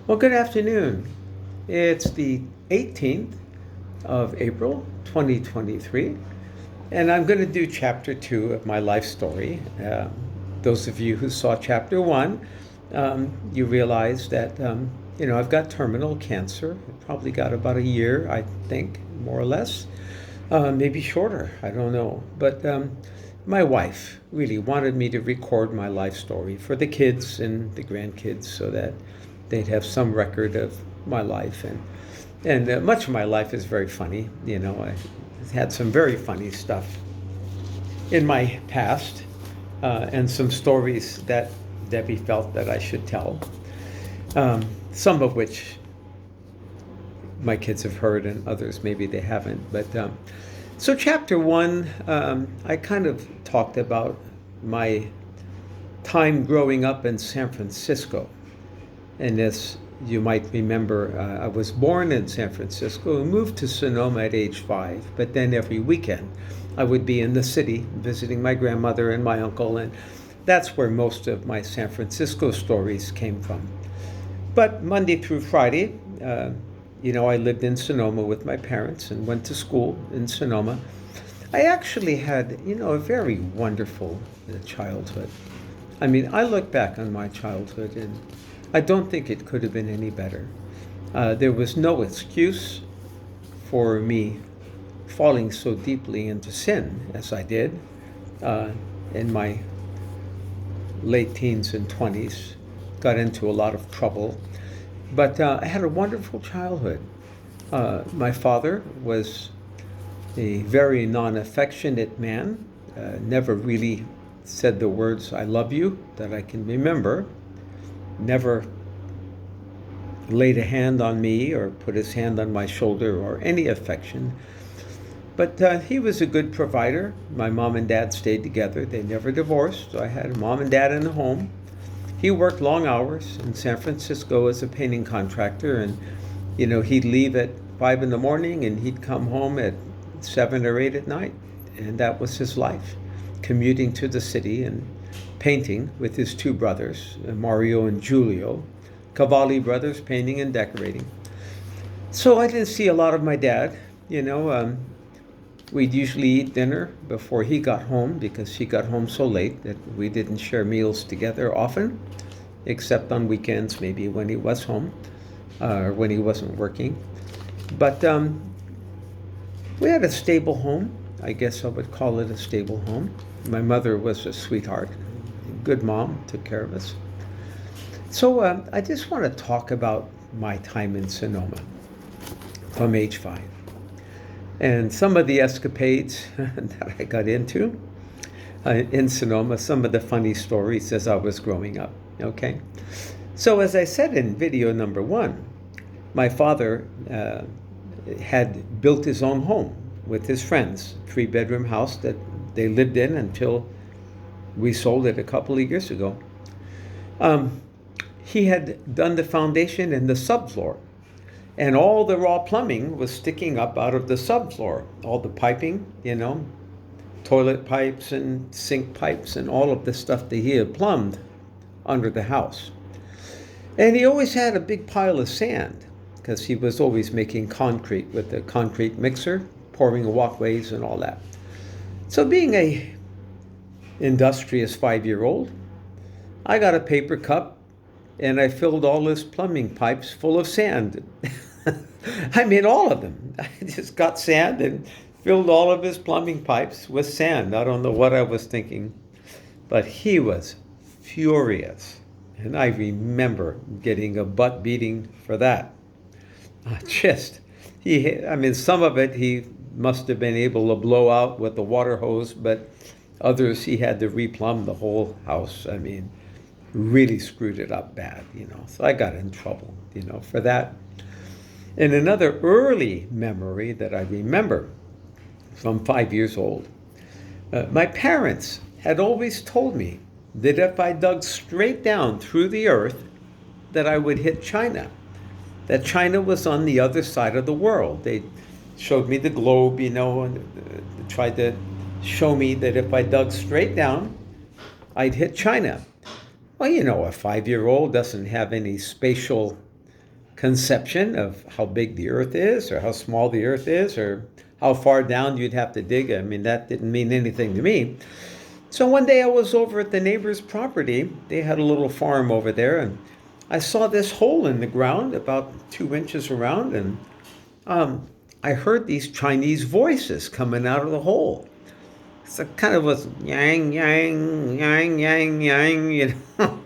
Well, good afternoon. It's the 18th of April, 2023, and I'm going to do chapter two of my life story. Those of you who saw chapter one, you realize that, I've got terminal cancer. I probably got about a year, I think, more or less, maybe shorter, I don't know. But my wife really wanted me to record my life story for the kids and the grandkids so that they'd have some record of my life. And much of my life is very funny. I had some very funny stuff in my past, and some stories that Debbie felt that I should tell, some of which my kids have heard and others maybe they haven't. But so chapter one, I kind of talked about my time growing up in San Francisco. And as you might remember, I was born in San Francisco and moved to Sonoma at age 5. But then every weekend, I would be in the city visiting my grandmother and my uncle. And that's where most of my San Francisco stories came from. But Monday through Friday, I lived in Sonoma with my parents and went to school in Sonoma. I actually had, a very wonderful childhood. I mean, I look back on my childhood and I don't think it could have been any better. There was no excuse for me falling so deeply into sin as I did in my late teens and 20s. Got into a lot of trouble. But I had a wonderful childhood. My father was a very non-affectionate man, never really said the words "I love you" that I can remember, never laid a hand on me or put his hand on my shoulder or any affection. But he was a good provider. My mom and dad stayed together. They never divorced. So I had a mom and dad in the home. He worked long hours in San Francisco as a painting contractor, and he'd leave at 5 in the morning and he'd come home at 7 or 8 at night, and that was his life, commuting to the city and painting with his two brothers, Mario and Giulio, Cavalli brothers, painting and decorating. So I didn't see a lot of my dad. We'd usually eat dinner before he got home because he got home so late that we didn't share meals together often, except on weekends, maybe when he was home or when he wasn't working. But we had a stable home. I guess I would call it a stable home. My mother was a sweetheart, a good mom, took care of us. So I just want to talk about my time in Sonoma from age 5 and some of the escapades that I got into in Sonoma, some of the funny stories as I was growing up. Okay, so as I said in video number 1, my father had built his own home with his friends, 3-bedroom house that they lived in until we sold it a couple of years ago. He had done the foundation and the subfloor, and all the raw plumbing was sticking up out of the subfloor. All the piping, toilet pipes and sink pipes and all of the stuff that he had plumbed under the house. And he always had a big pile of sand because he was always making concrete with the concrete mixer, pouring walkways and all that. So being a industrious 5-year-old, I got a paper cup and I filled all his plumbing pipes full of sand. I mean, all of them. I just got sand and filled all of his plumbing pipes with sand. I don't know what I was thinking, but he was furious. And I remember getting a butt beating for that. Some of it he must have been able to blow out with the water hose, but others he had to replumb the whole house. I mean, really screwed it up bad, So I got in trouble, for that. And another early memory that I remember from 5 years old, my parents had always told me that if I dug straight down through the earth, that I would hit China, that China was on the other side of the world. They showed me the globe, and tried to show me that if I dug straight down, I'd hit China. Well, a 5-year-old doesn't have any spatial conception of how big the earth is or how small the earth is or how far down you'd have to dig. I mean, that didn't mean anything to me. So one day I was over at the neighbor's property. They had a little farm over there, and I saw this hole in the ground about 2 inches around, and I heard these Chinese voices coming out of the hole. So it kind of was yang, yang, yang, yang, yang, you know.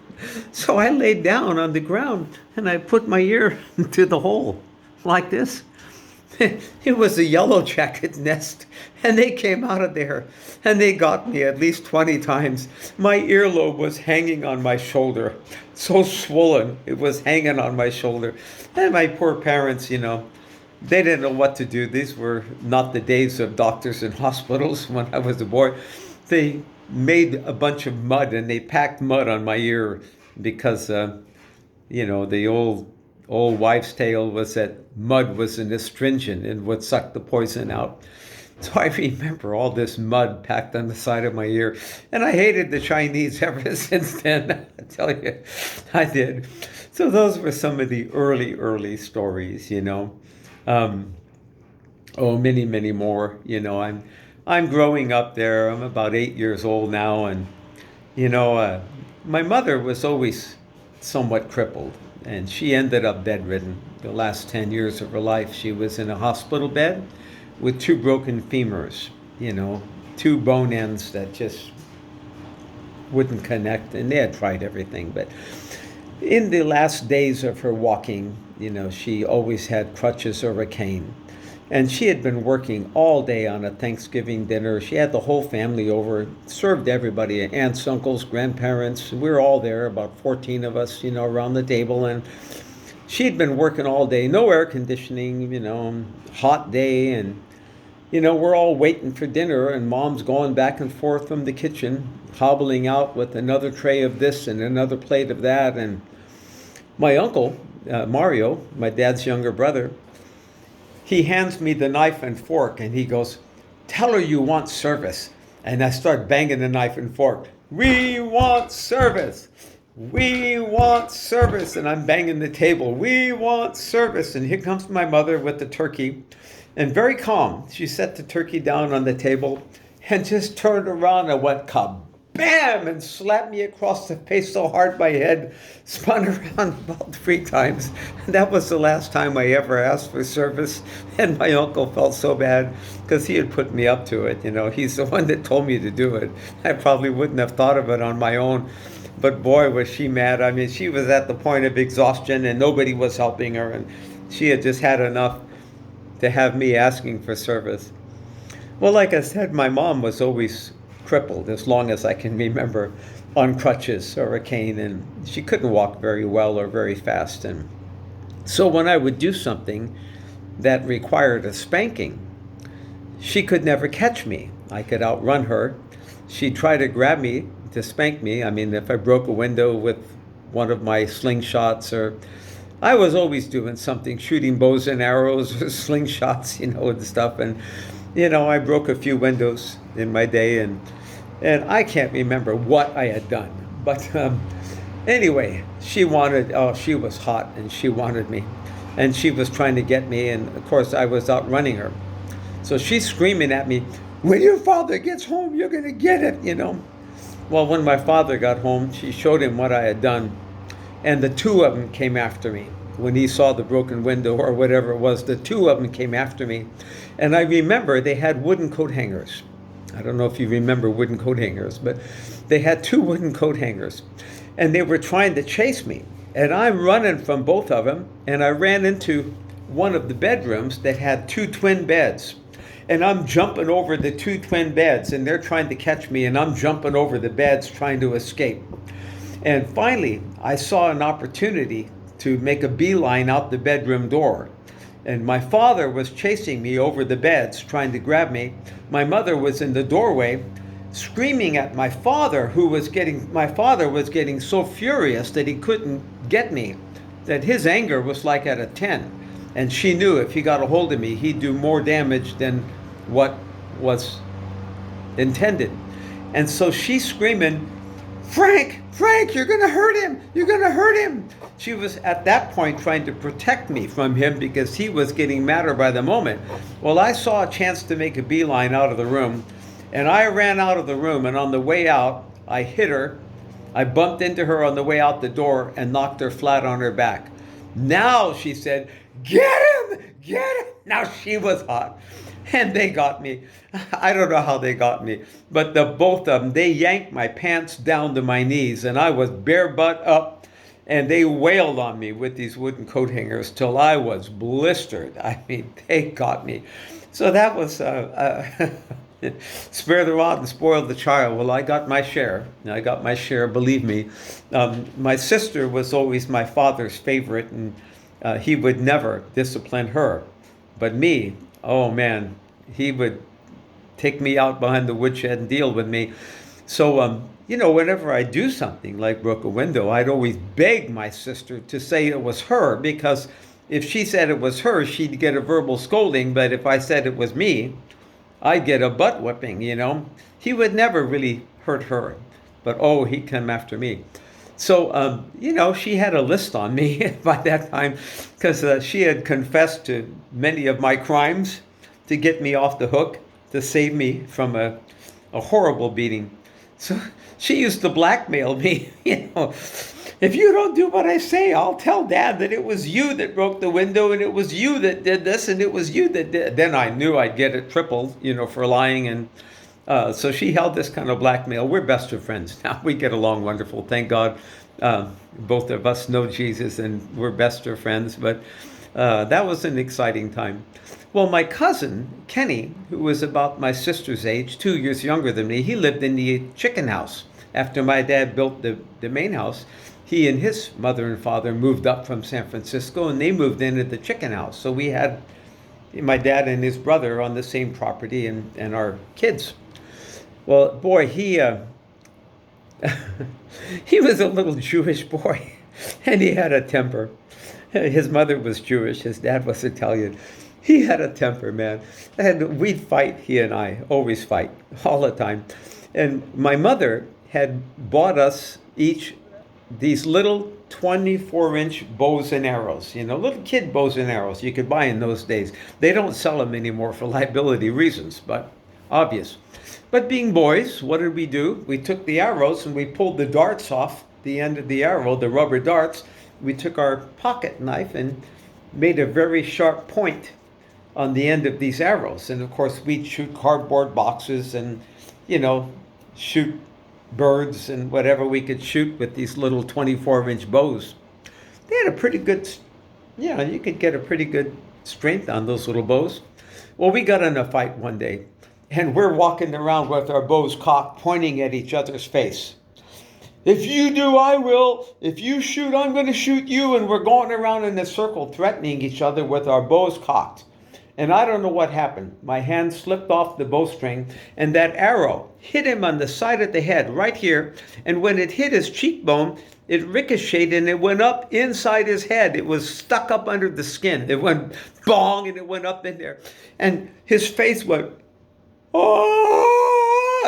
So I laid down on the ground and I put my ear to the hole like this. It was a yellow jacket nest, and they came out of there and they got me at least 20 times. My earlobe was hanging on my shoulder, so swollen, it was hanging on my shoulder. And my poor parents, you know, they didn't know what to do. These were not the days of doctors and hospitals when I was a boy. They made a bunch of mud and they packed mud on my ear because, you know, the old wives' tale was that mud was an astringent and would suck the poison out. So I remember all this mud packed on the side of my ear. And I hated the Chinese ever since then. I tell you, I did. So those were some of the early stories, you know. Many, many more. You know, I'm growing up there. I'm about 8 years old now. And, you know, my mother was always somewhat crippled. And she ended up bedridden. The last 10 years of her life, she was in a hospital bed with 2 broken femurs, you know, 2 bone ends that just wouldn't connect. And they had tried everything. But in the last days of her walking, you know, she always had crutches or a cane. And she had been working all day on a Thanksgiving dinner. She had the whole family over, served everybody, aunts, uncles, grandparents. We were all there, about 14 of us, you know, around the table. And she'd been working all day, no air conditioning, you know, hot day. And, you know, we're all waiting for dinner, and Mom's going back and forth from the kitchen, hobbling out with another tray of this and another plate of that. And my uncle, Mario, my dad's younger brother, he hands me the knife and fork and he goes, "Tell her you want service." And I start banging the knife and fork. "We want service. We want service." And I'm banging the table. "We want service." And here comes my mother with the turkey. And very calm, she set the turkey down on the table and just turned around and went kabam and slapped me across the face so hard my head spun around about 3 times. And that was the last time I ever asked for service. And my uncle felt so bad because he had put me up to it. You know, he's the one that told me to do it. I probably wouldn't have thought of it on my own. But boy, was she mad. I mean, she was at the point of exhaustion and nobody was helping her. And she had just had enough to have me asking for service. Well, like I said, my mom was always crippled, as long as I can remember, on crutches or a cane, and she couldn't walk very well or very fast. And so when I would do something that required a spanking, she could never catch me. I could outrun her. She'd try to grab me to spank me. I mean, if I broke a window with one of my slingshots, or I was always doing something, shooting bows and arrows or slingshots, you know, and stuff. And, you know, I broke a few windows in my day, and I can't remember what I had done. But anyway, she was hot and she wanted me. And she was trying to get me, and of course I was outrunning her. So she's screaming at me, "When your father gets home, you're going to get it," you know. Well, when my father got home, she showed him what I had done. And the 2 of them came after me. When he saw the broken window or whatever it was, the 2 of them came after me. And I remember they had wooden coat hangers. I don't know if you remember wooden coat hangers, but they had 2 wooden coat hangers. And they were trying to chase me. And I'm running from both of them. And I ran into one of the bedrooms that had 2 twin beds. And I'm jumping over the 2 twin beds. And they're trying to catch me. And I'm jumping over the beds trying to escape. And finally, I saw an opportunity to make a beeline out the bedroom door. And my father was chasing me over the beds, trying to grab me. My mother was in the doorway, screaming at my father, my father was getting so furious that he couldn't get me, that his anger was like at a 10. And she knew if he got a hold of me, he'd do more damage than what was intended. And so she's screaming, Frank, you're going to hurt him. You're going to hurt him. She was at that point trying to protect me from him because he was getting madder by the moment. Well, I saw a chance to make a beeline out of the room, and I ran out of the room, and on the way out, I hit her. I bumped into her on the way out the door and knocked her flat on her back. Now, she said, get him, get him. Now she was hot. And they got me. I don't know how they got me, but the both of them, they yanked my pants down to my knees, and I was bare butt up, and they wailed on me with these wooden coat hangers till I was blistered. I mean, they got me. So that was spare the rod and spoil the child. Well, I got my share. I got my share, believe me. My sister was always my father's favorite, and he would never discipline her. But me, oh man, he would take me out behind the woodshed and deal with me. So, whenever I do something like broke a window, I'd always beg my sister to say it was her, because if she said it was her, she'd get a verbal scolding. But if I said it was me, I'd get a butt whipping, He would never really hurt her, but oh, he'd come after me. So, she had a list on me by that time, because she had confessed to many of my crimes to get me off the hook, to save me from a horrible beating. So she used to blackmail me, If you don't do what I say, I'll tell Dad that it was you that broke the window, and it was you that did this, and it was you that did. Then I knew I'd get it tripled, for lying. And so she held this kind of blackmail. We're best of friends now. We get along wonderful. Thank God. Both of us know Jesus, and we're best of friends. But that was an exciting time. Well, my cousin, Kenny, who was about my sister's age, 2 years younger than me, he lived in the chicken house. After my dad built the main house, he and his mother and father moved up from San Francisco, and they moved into the chicken house. So we had my dad and his brother on the same property, and our kids. Well, boy, he he was a little Jewish boy, and he had a temper. His mother was Jewish, his dad was Italian. He had a temper, man. And we'd fight, he and I, always fight, all the time. And my mother had bought us each these little 24-inch bows and arrows, little kid bows and arrows you could buy in those days. They don't sell them anymore for liability reasons, but obvious. But being boys, what did we do? We took the arrows and we pulled the darts off the end of the arrow, the rubber darts. We took our pocket knife and made a very sharp point on the end of these arrows. And of course, we'd shoot cardboard boxes and, shoot birds and whatever we could shoot with these little 24-inch bows. They had a pretty good, you could get a pretty good strength on those little bows. Well, we got in a fight one day, and we're walking around with our bows cocked, pointing at each other's face. If you do, I will. If you shoot, I'm going to shoot you. And we're going around in a circle, threatening each other with our bows cocked. And I don't know what happened. My hand slipped off the bowstring, and that arrow hit him on the side of the head, right here. And when it hit his cheekbone, it ricocheted and it went up inside his head. It was stuck up under the skin. It went bong, and it went up in there. And his face went, oh!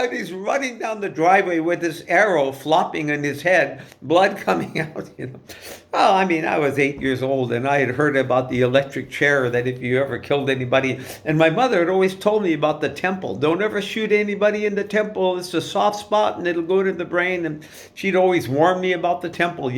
And he's running down the driveway with this arrow flopping in his head, blood coming out, Well, I was 8 years old, and I had heard about the electric chair, that if you ever killed anybody. And my mother had always told me about the temple. Don't ever shoot anybody in the temple. It's a soft spot, and it'll go to the brain. And she'd always warn me about the temple,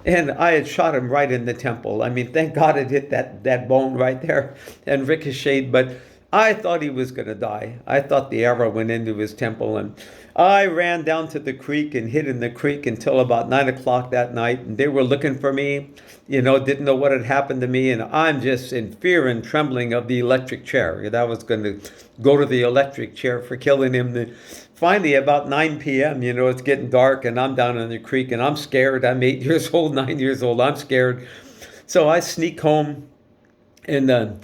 And I had shot him right in the temple. Thank God it hit that bone right there and ricocheted. But I thought he was going to die. I thought the arrow went into his temple, and I ran down to the creek and hid in the creek until about 9 o'clock that night. And they were looking for me, didn't know what had happened to me. And I'm just in fear and trembling of the electric chair. That was going to go to the electric chair for killing him. Finally, about 9 p.m., it's getting dark, and I'm down in the creek, and I'm scared. I'm 8 years old, 9 years old. I'm scared. So I sneak home. And